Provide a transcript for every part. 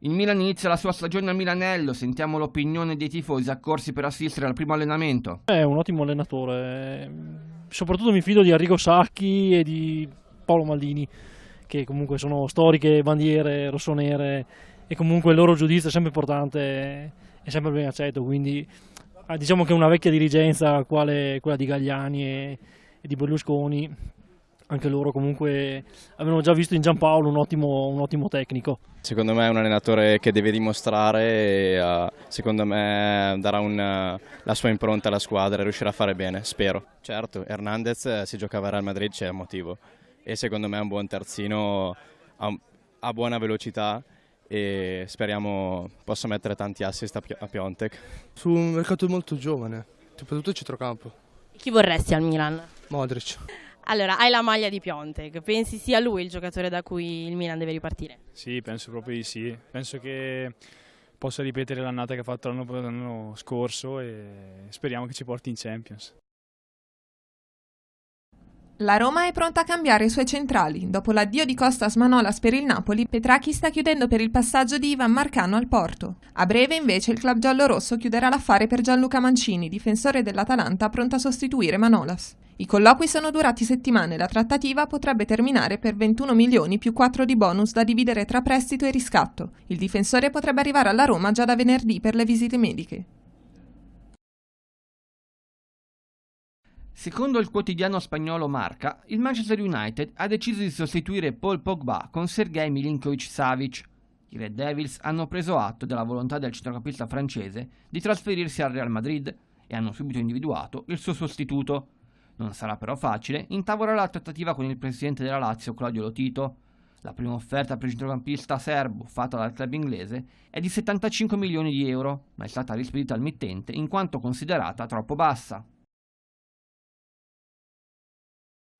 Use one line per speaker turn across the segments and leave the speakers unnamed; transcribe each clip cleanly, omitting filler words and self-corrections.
Il Milan inizia la sua stagione a Milanello, sentiamo l'opinione dei tifosi accorsi per assistere al primo allenamento.
È un ottimo allenatore, soprattutto mi fido di Arrigo Sacchi e di Paolo Maldini, che comunque sono storiche bandiere rossonere e comunque il loro giudizio è sempre importante, è sempre ben accetto, quindi diciamo che una vecchia dirigenza quale quella di Galliani e di Berlusconi, anche loro comunque avevano già visto in Giampaolo un ottimo tecnico.
Secondo me è un allenatore che deve dimostrare e secondo me darà la sua impronta alla squadra e riuscirà a fare bene, spero. Certo, Hernandez si giocava a Real Madrid, c'è un motivo, e secondo me è un buon terzino, ha buona velocità e speriamo possa mettere tanti assist a Piontek.
Su un mercato molto giovane, soprattutto centrocampo.
Chi vorresti al Milan?
Modric.
Allora, hai la maglia di Piontek, pensi sia lui il giocatore da cui il Milan deve ripartire?
Sì, penso proprio di sì. Penso che possa ripetere l'annata che ha fatto l'anno scorso e speriamo che ci porti in Champions.
La Roma è pronta a cambiare i suoi centrali. Dopo l'addio di Kostas Manolas per il Napoli, Petracchi sta chiudendo per il passaggio di Ivan Marcano al Porto. A breve invece il club giallorosso chiuderà l'affare per Gianluca Mancini, difensore dell'Atalanta pronto a sostituire Manolas. I colloqui sono durati settimane, la trattativa potrebbe terminare per 21 milioni più 4 di bonus da dividere tra prestito e riscatto. Il difensore potrebbe arrivare alla Roma già da venerdì per le visite mediche.
Secondo il quotidiano spagnolo Marca, il Manchester United ha deciso di sostituire Paul Pogba con Sergej Milinkovic-Savic. I Red Devils hanno preso atto della volontà del centrocampista francese di trasferirsi al Real Madrid e hanno subito individuato il suo sostituto. Non sarà però facile intavolare la trattativa con il presidente della Lazio, Claudio Lotito. La prima offerta per il centrocampista serbo, fatta dal club inglese, è di 75 milioni di euro, ma è stata rispedita al mittente in quanto considerata troppo bassa.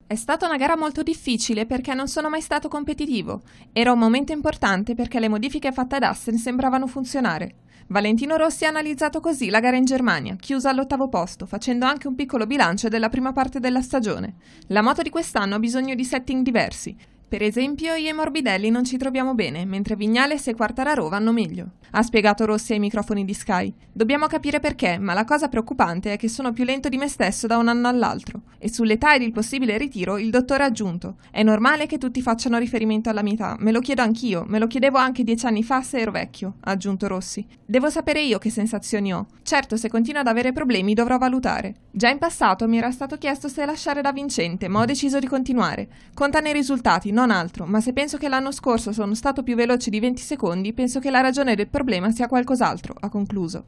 È stata una gara molto difficile perché non sono mai stato competitivo. Era un momento importante perché le modifiche fatte ad Assen sembravano funzionare. Valentino Rossi ha analizzato così la gara in Germania, chiusa all'8° posto, facendo anche un piccolo bilancio della prima parte della stagione. La moto di quest'anno ha bisogno di setting diversi. Per esempio, io e Morbidelli non ci troviamo bene, mentre Vignales e Quartararo vanno meglio. Ha spiegato Rossi ai microfoni di Sky. Dobbiamo capire perché, ma la cosa preoccupante è che sono più lento di me stesso da un anno all'altro. E sull'età ed il possibile ritiro, il dottore ha aggiunto: è normale che tutti facciano riferimento alla mia età, me lo chiedo anch'io, me lo chiedevo anche 10 anni fa se ero vecchio, ha aggiunto Rossi. Devo sapere io che sensazioni ho. Certo, se continuo ad avere problemi dovrò valutare. Già in passato mi era stato chiesto se lasciare da vincente, ma ho deciso di continuare. Contano i risultati, non altro, ma se penso che l'anno scorso sono stato più veloce di 20 secondi, penso che la ragione del problema sia qualcos'altro, ha concluso.